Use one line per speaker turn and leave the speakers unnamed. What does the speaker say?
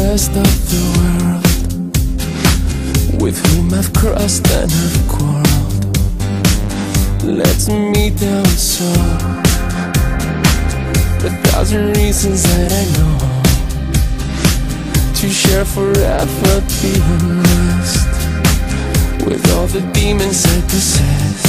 rest of the world, with whom I've crossed and have quarreled. Let's meet down so a thousand reasons that I know to share forever the unrest with all the demons I possess.